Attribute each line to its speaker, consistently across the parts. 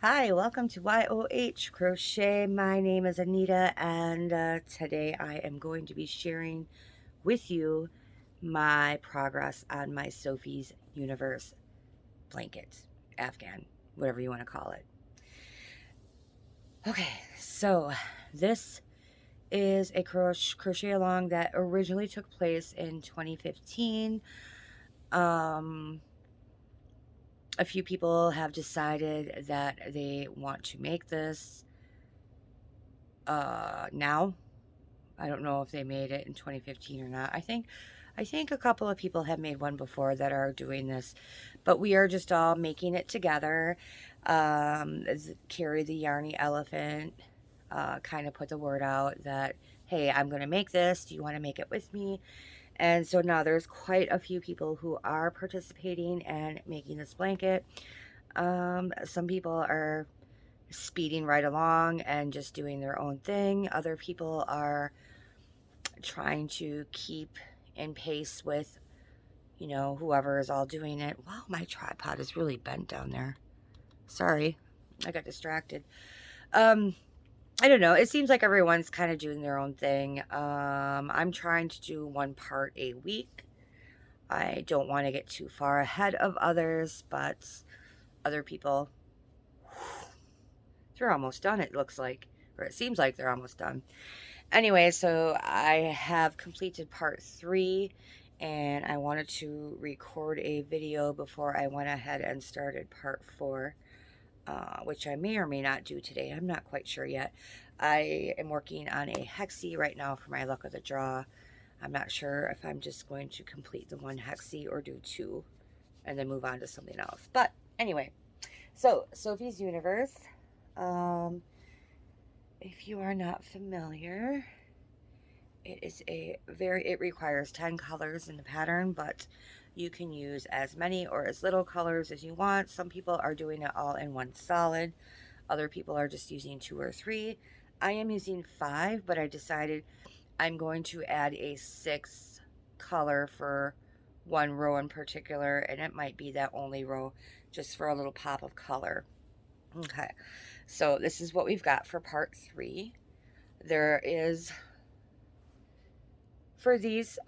Speaker 1: Hi, welcome to YOH Crochet. My name is Anita, and today I am going to be sharing with you my progress on my Sophie's Universe blanket, Afghan, whatever you want to call it. Okay, so this is a crochet along that originally took place in 2015. Um, a few people have decided that they want to make this now. I don't know if they made it in 2015 or not. I think a couple of people have made one before that are doing this, but we are just all making it together. Carrie the Yarny Elephant kind of put the word out that, hey, I'm going to make this. Do you want to make it with me? And so now there's quite a few people who are participating and making this blanket. Some people are speeding right along and just doing their own thing. Other people are trying to keep in pace with, whoever is all doing it. Wow, my tripod is really bent down there. Sorry, I got distracted. Um, I don't know. It seems like everyone's kind of doing their own thing. I'm trying to do one part a week. I don't want to get too far ahead of others, but other people, they're almost done, it looks like, or it seems like they're almost done. Anyway, so I have completed part 3, and I wanted to record a video before I went ahead and started part 4, which I may or may not do today. I'm not quite sure yet. I am working on a hexie right now for my luck of the draw. I'm not sure if I'm just going to complete the one hexie or do 2 and then move on to something else. But anyway, so Sophie's Universe. Um, if you are not familiar, it requires 10 colors in the pattern, but you can use as many or as little colors as you want. Some people are doing it all in one solid. Other people are just using 2 or 3. I am using 5, but I decided I'm going to add a 6th color for one row in particular, and it might be that only row just for a little pop of color. Okay, so this is what we've got for part 3. There is, for these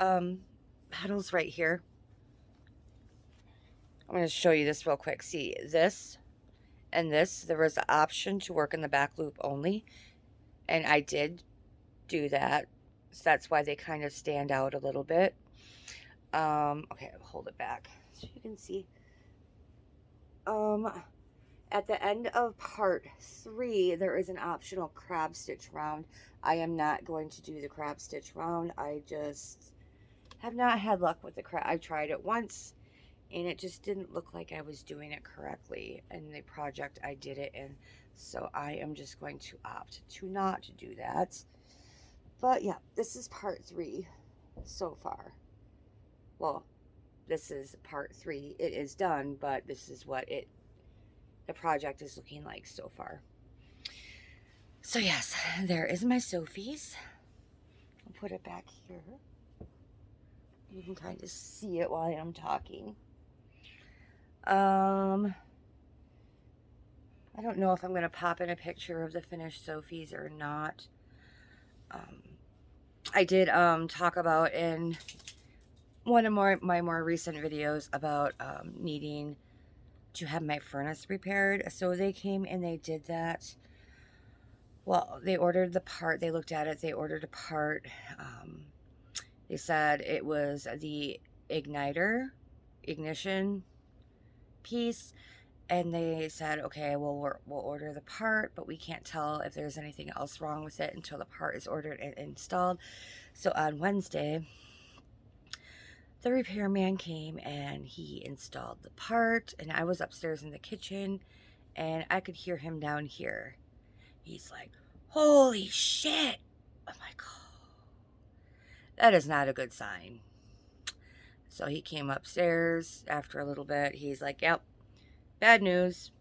Speaker 1: petals right here, I'm going to show you this real quick. See, this and this, there was the option to work in the back loop only, and I did do that. So that's why they kind of stand out a little bit. Okay, I'll hold it back so you can see. Um, at the end of part 3, there is an optional crab stitch round. I am not going to do the crab stitch round. I just have not had luck with the crab. I tried it once and it just didn't look like I was doing it correctly in the project I did it in. So I am just going to opt to not do that. But yeah, this is part 3 so far. Well, this is part 3. It is done, but this is what the project is looking like so far. So yes, there is my Sophie's. I'll put it back here. You can kind of see it while I'm talking. I don't know if I'm going to pop in a picture of the finished Sophie's or not. I did talk about in one of my more recent videos about needing to have my furnace repaired. So they came and they did that. Well, they ordered the part. They looked at it. They ordered a part. They said it was the ignition piece. And they said, okay, well, we'll order the part, but we can't tell if there's anything else wrong with it until the part is ordered and installed. So on Wednesday, the repairman came and he installed the part, and I was upstairs in the kitchen, and I could hear him down here. He's like, holy shit. I'm like, oh, that is not a good sign. So he came upstairs after a little bit. He's like, yep, bad news.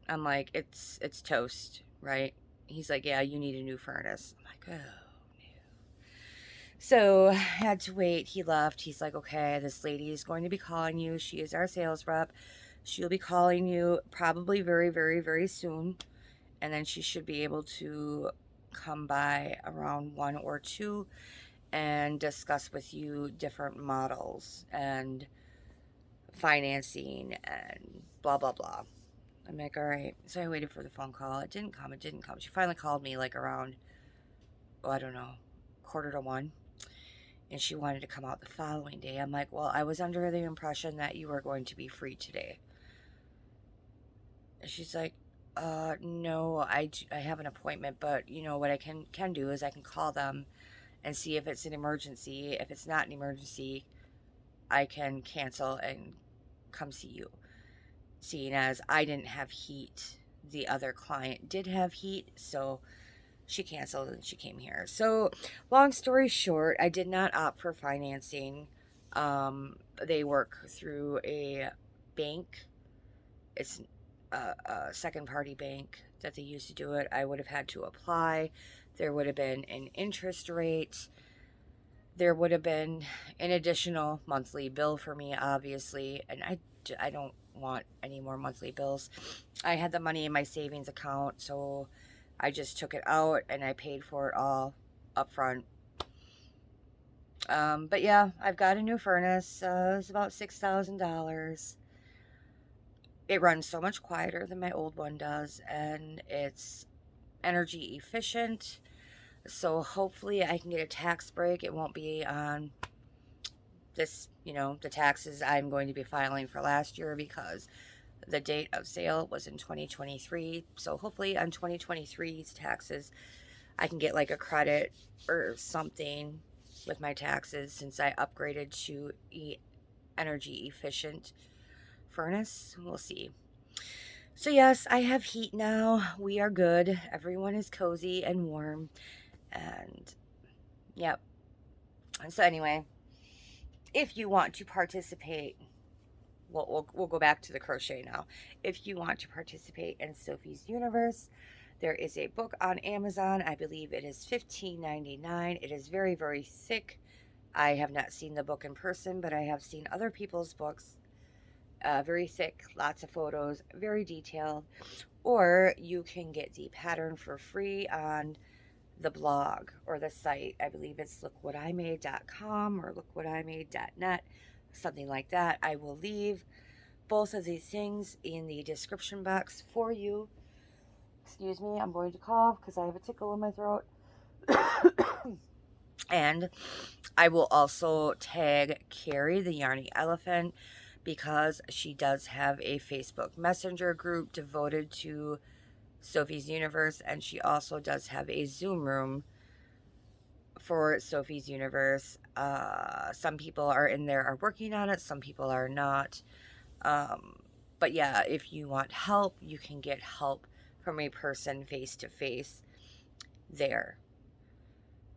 Speaker 1: I'm like, it's toast, right? He's like, yeah, you need a new furnace. I'm like, oh, no. So I had to wait. He left. He's like, okay, this lady is going to be calling you. She is our sales rep. She'll be calling you probably very, very, very soon. And then she should be able to come by around 1 or 2 and discuss with you different models and financing and blah, blah, blah. I'm like, all right. So I waited for the phone call. It didn't come. It didn't come. She finally called me like around, oh, I don't know, 12:45. And she wanted to come out the following day. I'm like, well, I was under the impression that you were going to be free today. And she's like, no, I have an appointment, but you know what I can do is I can call them and see if it's an emergency. If it's not an emergency, I can cancel and come see you. Seeing as I didn't have heat, the other client did have heat, so she canceled and she came here. So, long story short, I did not opt for financing. They work through a bank. It's a second party bank that they use to do it. I would have had to apply. There would have been an interest rate. There would have been an additional monthly bill for me, obviously. And I don't want any more monthly bills. I had the money in my savings account, so I just took it out and I paid for it all up front. But yeah, I've got a new furnace. It's about $6,000. It runs so much quieter than my old one does, and it's energy efficient. So hopefully I can get a tax break. It won't be on this, the taxes I'm going to be filing for last year because the date of sale was in 2023. So hopefully on 2023's taxes, I can get like a credit or something with my taxes since I upgraded to energy efficient furnace. We'll see. So yes, I have heat now. We are good. Everyone is cozy and warm. And yep. So anyway, if you want to participate, we'll go back to the crochet now. If you want to participate in Sophie's Universe, there is a book on Amazon. I believe it is $15.99. It is very, very thick. I have not seen the book in person, but I have seen other people's books. Very thick, lots of photos, very detailed. Or you can get the pattern for free on the blog or the site. I believe it's lookwhatimade.com or lookwhatimade.net, something like that. I will leave both of these things in the description box for you. Excuse me, I'm going to cough because I have a tickle in my throat. And I will also tag Carrie, the Yarny Elephant, because she does have a Facebook Messenger group devoted to Sophie's Universe, and she also does have a Zoom room for Sophie's Universe. Some people are in there are working on it, some people are not. But yeah, if you want help, you can get help from a person face to face there.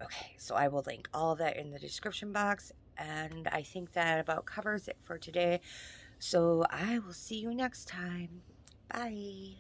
Speaker 1: Okay, so I will link all of that in the description box, and I think that about covers it for today. So I will see you next time. Bye.